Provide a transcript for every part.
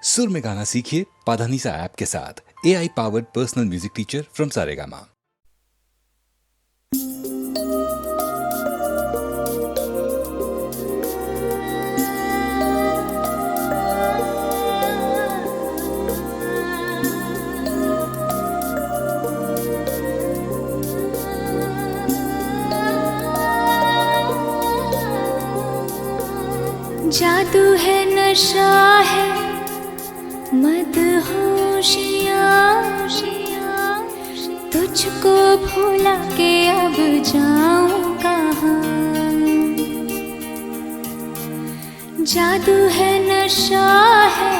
सुर में गाना सीखिए पाधानीसा ऐप के साथ। AI powered personal music teacher from Saregama. जादू है, नशा है, मदहोशियाँ, तुझको भुला के अब जाऊं कहाँ। जादू है, नशा है,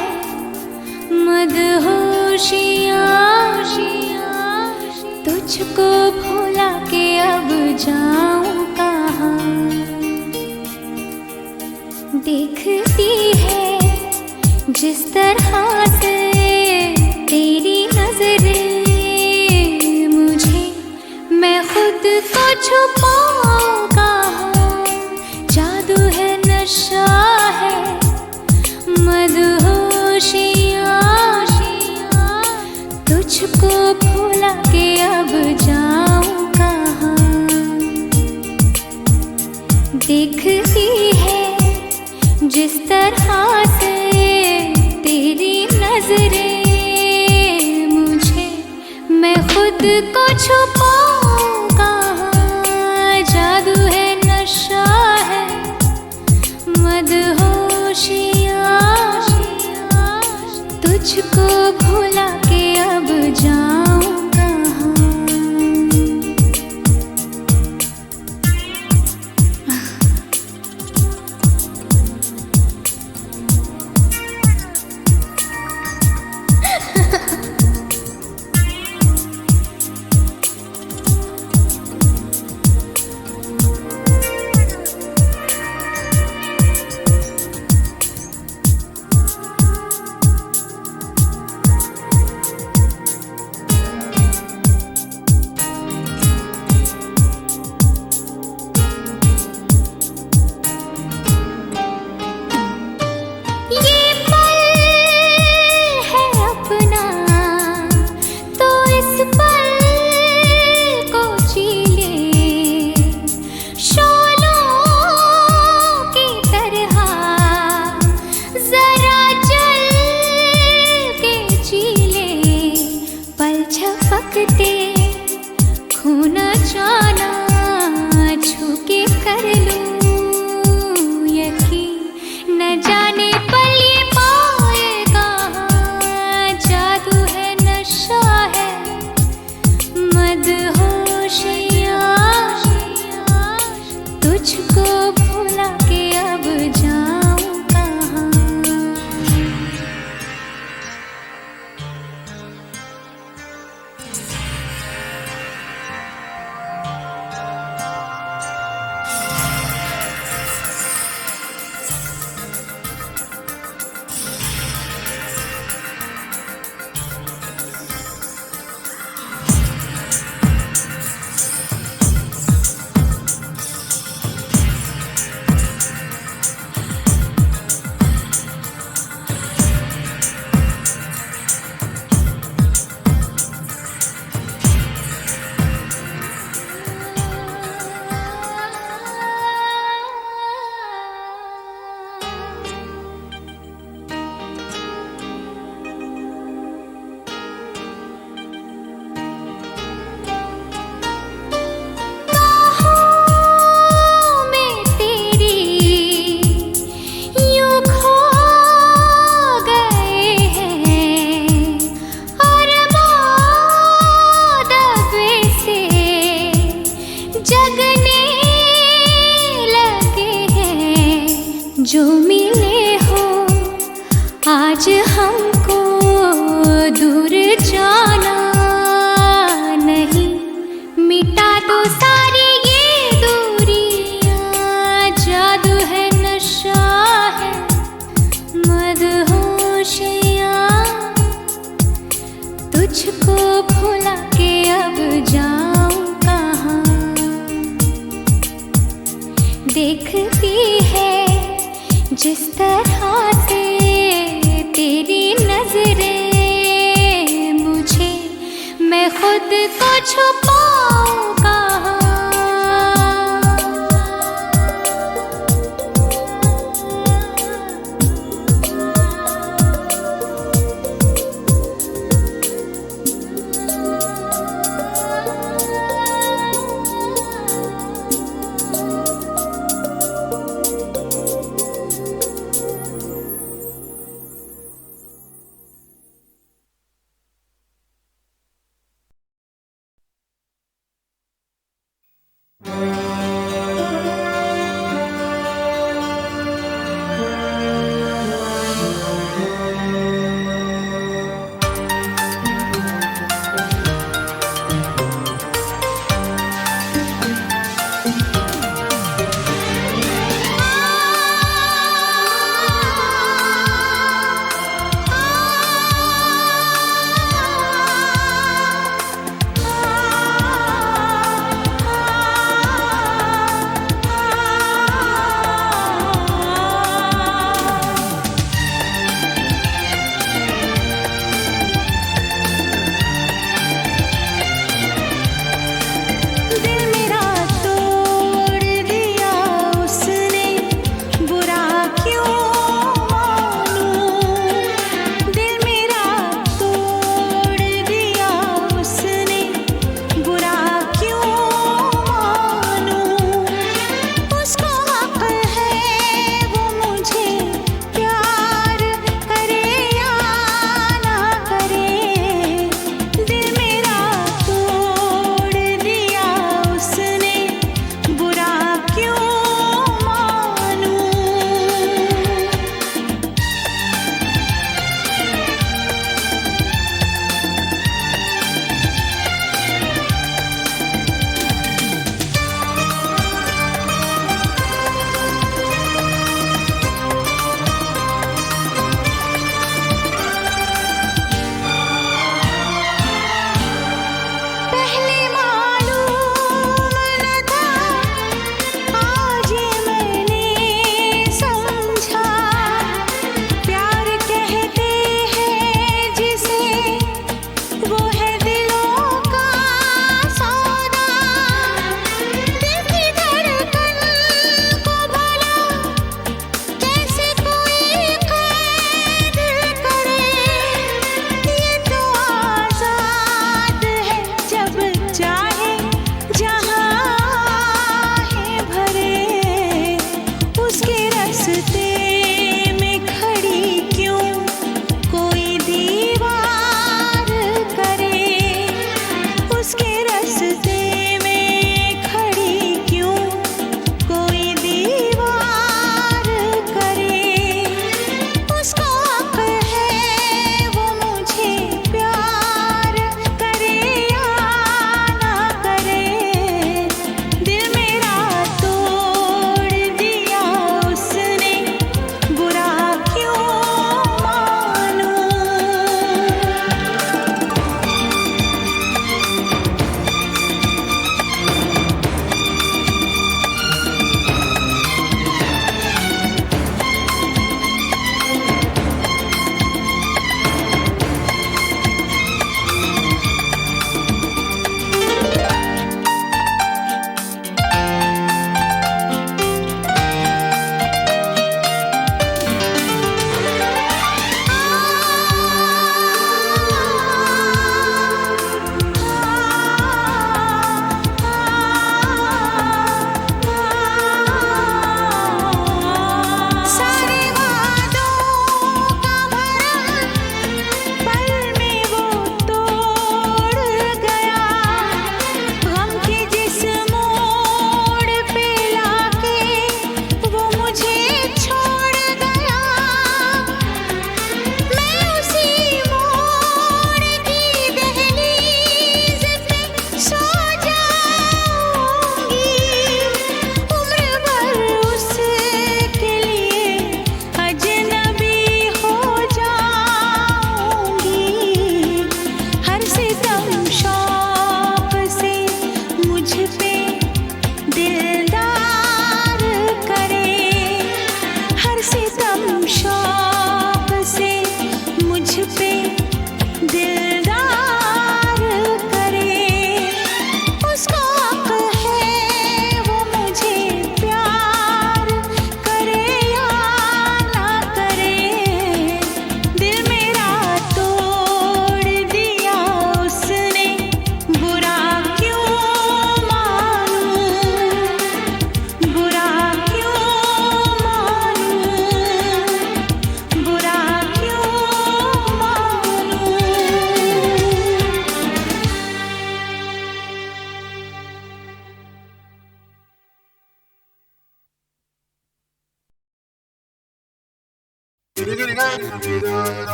मदहोशियाँ, तुझको भुला के अब जाऊं कहाँ। देखती है जिस तरह से तेरी नजरें मुझे, मैं खुद को छुपाऊं कहाँ। जादू है, नशा है, मदहोशियाँ, तुझको भुला के अब जाऊं कहाँ। देखती है जिस तरह से तेरी नजरें मुझे, मैं खुद को छुपाऊं कहाँ। जादू है, नशा है, मदहोशियाँ, तुझको भुला के अब जाऊं कहाँ। जो मिले हो आज हमको, दूर जाना नहीं, मिटा दो सारी ये दूरियां। जादू है, नशा है, मदहोशियाँ, तुझको भुला के अब जाऊं कहाँ। देखती है जिस तरह से तेरी छुपाऊं कहाँ।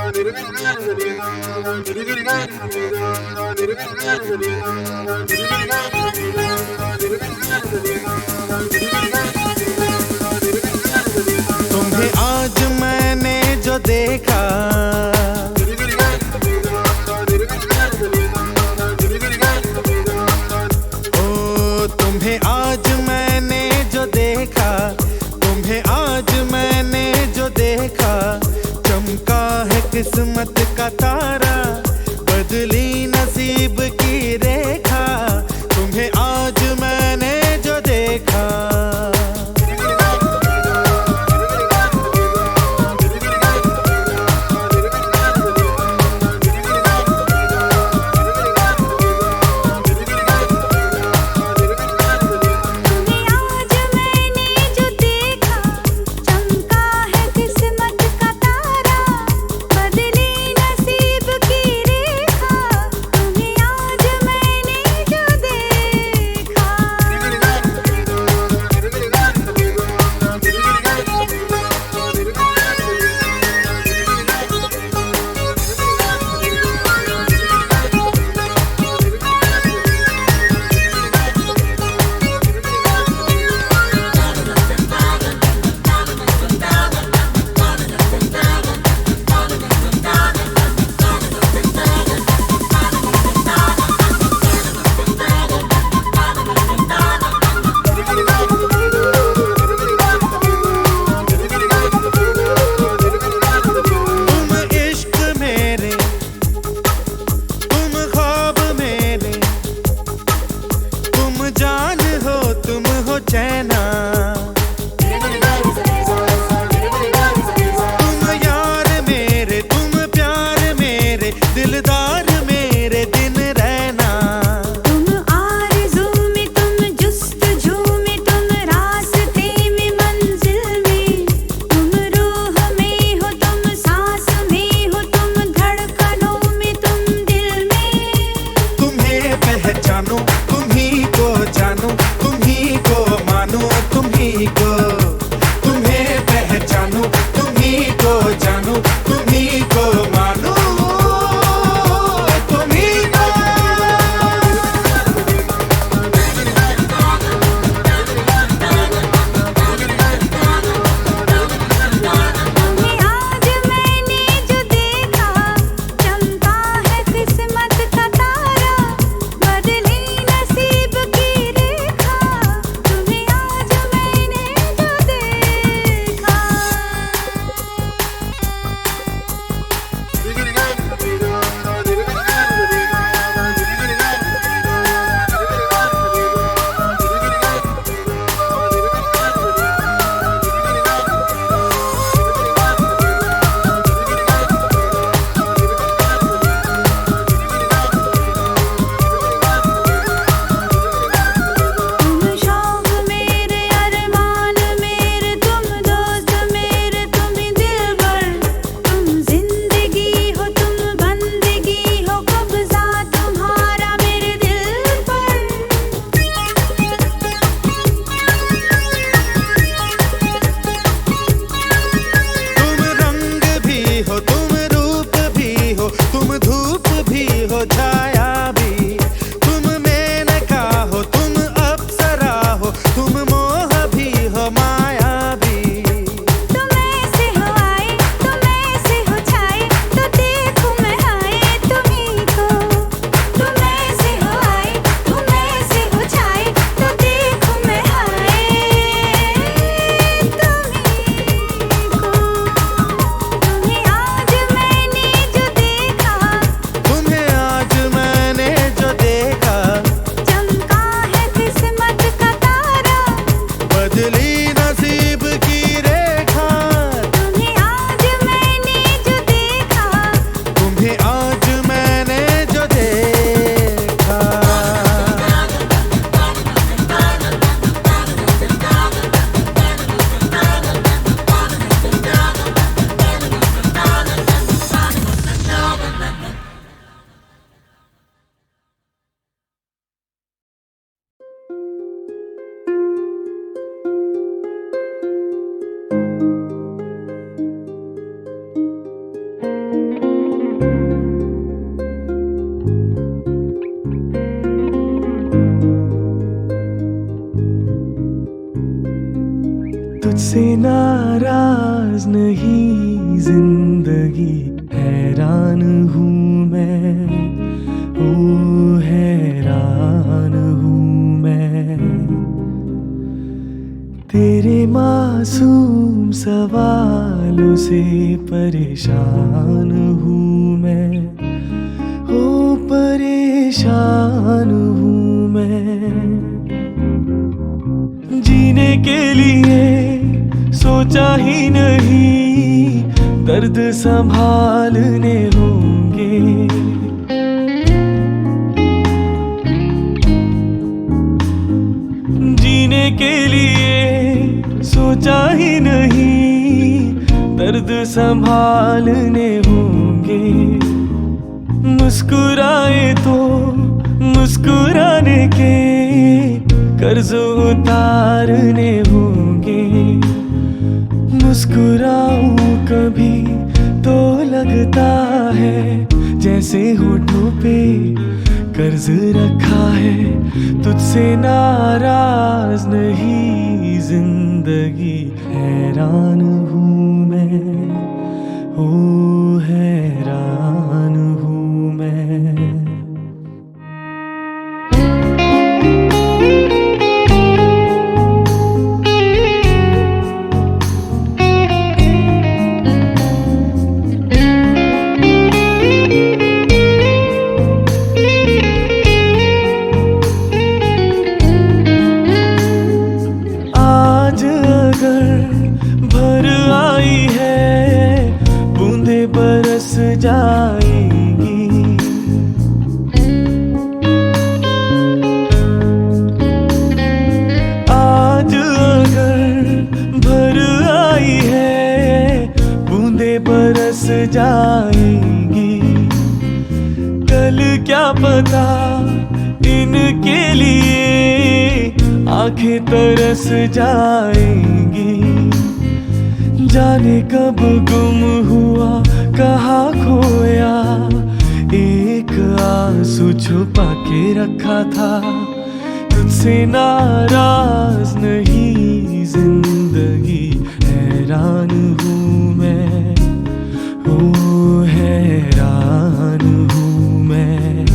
तुम्हें आज मैंने जो देखा, ओ तुम्हें आज मैंने जो देखा, तुम्हें आज मैंने जो देखा, चमका है किस्मत का तारा, बदली नसीब की रेखा। तुम्हें आज मैंने जो देखा, आज नाराज नहीं जिंदगी, हैरान हूँ मैं, ओ हैरान हूँ मैं। तेरे मासूम सवालों से परेशान हूँ मैं, ओ परेशान हूँ मैं। जीने के लिए सोचा ही नहीं, दर्द संभालने होंगे। जीने के लिए सोचा ही नहीं, दर्द संभालने होंगे। मुस्कुराए तो मुस्कुराने के कर्ज उतारने होंगे। मुस्कुराऊं कभी तो लगता है जैसे होठों पे कर्ज रखा है। तुझसे नाराज नहीं जिंदगी, हैरान हूँ मैं, ओ हैरान हूँ मैं। जाएगी आज अगर भर आई है, बूंदे बरस जाएंगी। कल क्या पता इनके लिए आंखें तरस जाएंगी। जाने कब गुम हुआ, कहाँ खोया, एक आंसू छुपा के रखा था। तुझसे नाराज नहीं जिंदगी, हैरान हूँ मैं, ओ हैरान हूँ मैं।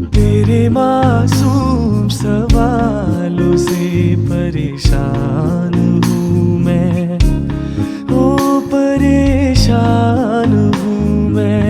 तेरे मासूम सवालों से परेशान हूँ मैं, ओ परेशान हूँ मैं।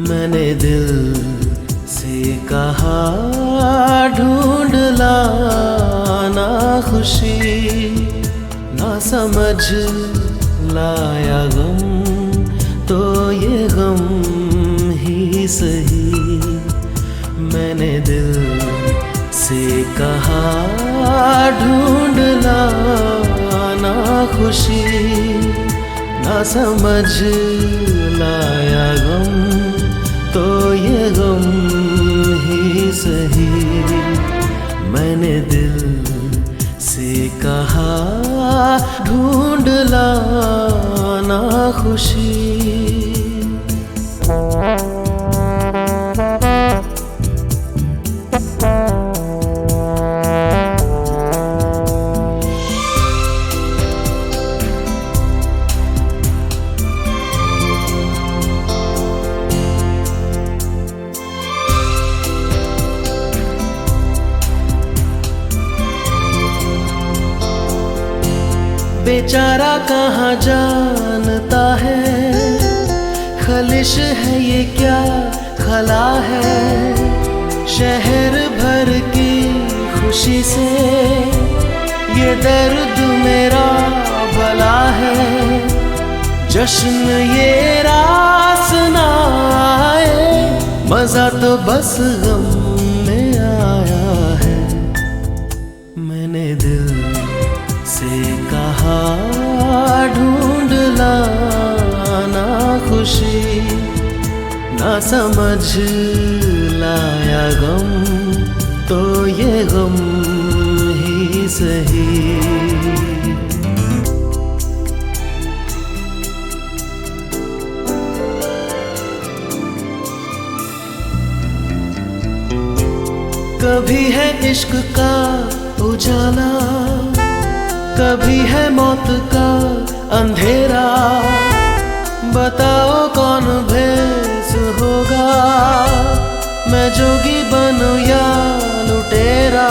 मैंने दिल से कहा ढूंढ लाना खुशी, ना समझ लाया गम तो ये गम ही सही। मैंने दिल से कहा ढूंढ लाना खुशी, ना समझ लाया गम तो ये गम ही सही। मैंने दिल से कहा ढूंढ लाना खुशी, बेचारा कहाँ जानता है, खलिश है ये क्या खला है। शहर भर की खुशी से ये दर्द मेरा भला है। जश्न ये रास ना आए, मजा तो बस गम में आया है। मैंने दिल से कहा ढूंढ लाना खुशी, ना समझ लाया गम तो ये गम ही सही। कभी है इश्क का उजाला, कभी है मौत का अंधेरा। बताओ कौन भेस होगा, मैं जोगी बनूं या लुटेरा।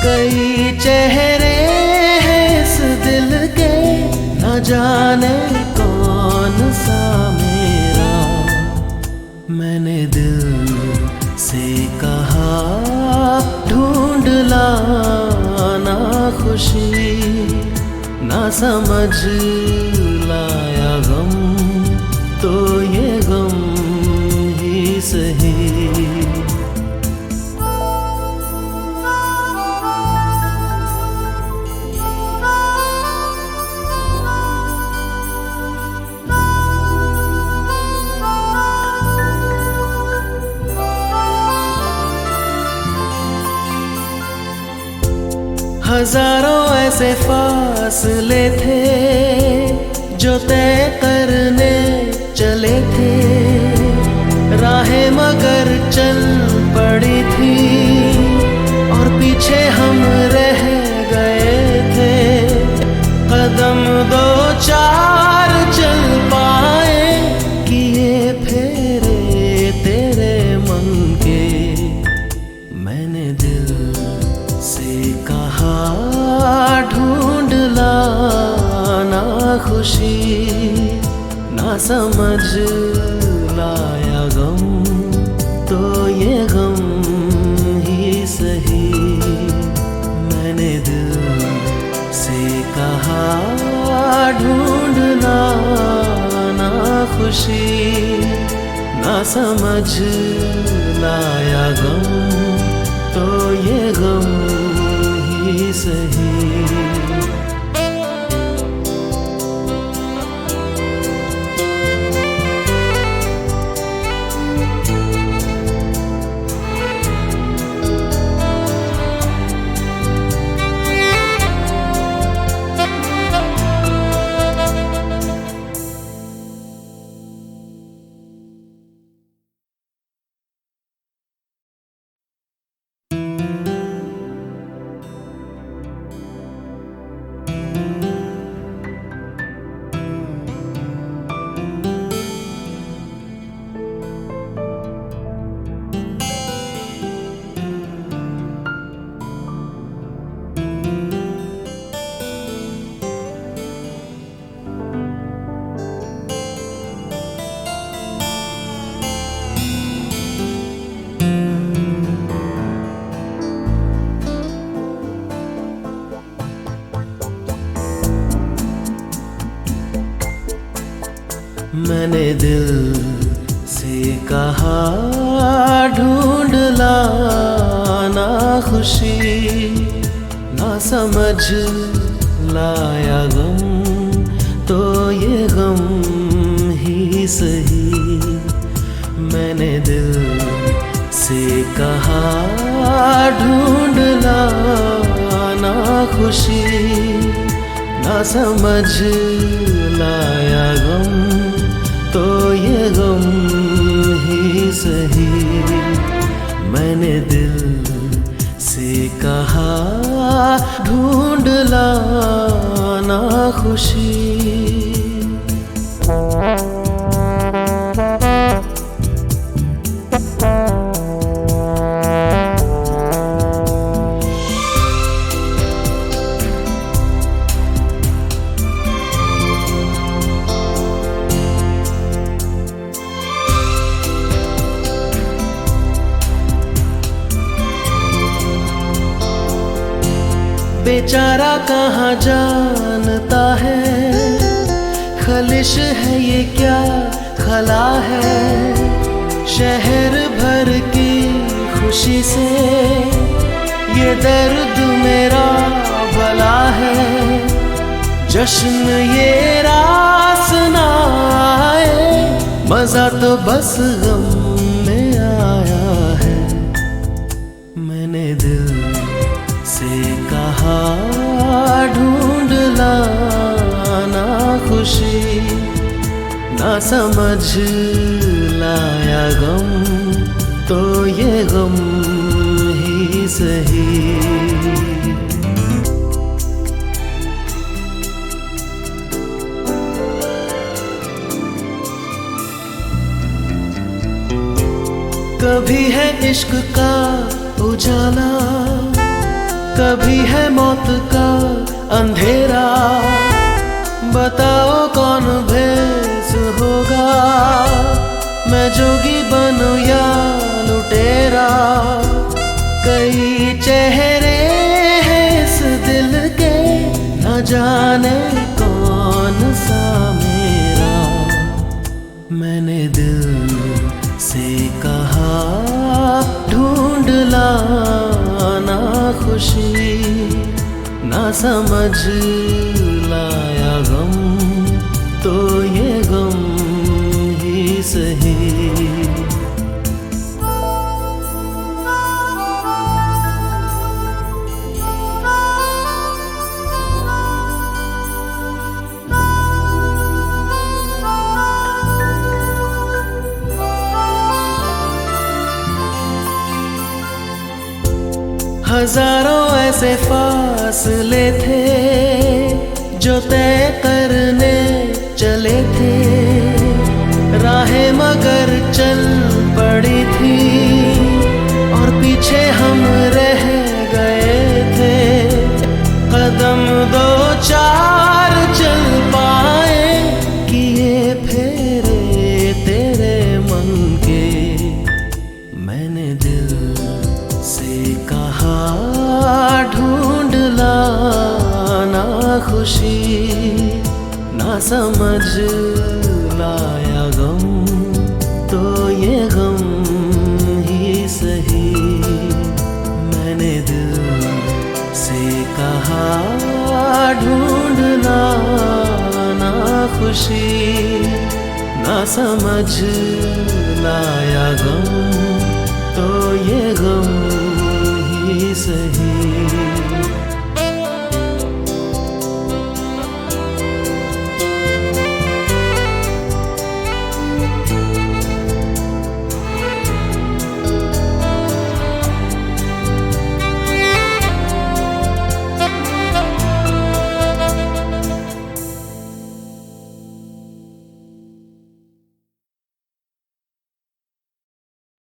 कई चेहरे हैं इस दिल के, न जाने कौन सा मेरा। मैंने दिल से कहा ढूंढ लाना खुशी, ना समझ लाया गम तो ये गम ही सही। हजारों ऐसे फासले थे जो तय करने चले थे। राहें मगर चल पड़ी थी और पीछे हम रह गए थे। कदम दो चार चल पाए, किए फेरे तेरे मन के। मैंने दिल से कहा ढूंढ लाना खुशी, ना समझ लाया गम तो ये गम ही सही। मैंने दिल से कहा ढूंढ लाना खुशी, ना समझ लाया गम तो ये गम ही सही। मैंने दिल से कहा ढूंढ लाना खुशी, ना समझ लाया गम तो ये गम ही सही। मैंने दिल से कहा ढूंढ लाना खुशी, ना समझ लाया गम तो ये गम ही सही। मैंने दिल से कहा ढूंढ लाना खुशी। बेचारा कहाँ जानता है, खलिश है ये क्या खला है। शहर भर की खुशी से ये दर्द मेरा भला है। जश्न ये रास ना आए, मजा तो बस गम में आया है। मैंने दिल से कहा ढूंढ लाना खुशी, ना समझ लाया गम तो ये गम ही सही। कभी है इश्क का उजाला, कभी है मौत का अंधेरा। बताओ कौन भेस होगा, मैं जोगी बनूं या लुटेरा। कई चेहरे हैं इस दिल के, न जाने कौन सा मेरा। मैंने दिल से कहा ढूंढ लाना खुशी, ना समझ लाया गम तो ये गम ही सही। हजारों ऐसे फासले थे जो तय करने चले थे। राहें मगर चल पड़ी थी और पीछे हम रह गए थे। कदम दो चार चल पाए, किए फेरे तेरे मन के। मैंने दिल से कहा ढूंढ लाना खुशी, ना समझ लाया गम तो ये गम ही सही। मैंने दिल से कहा ढूंढ लाना खुशी, ना समझ लाया गम तो ये गम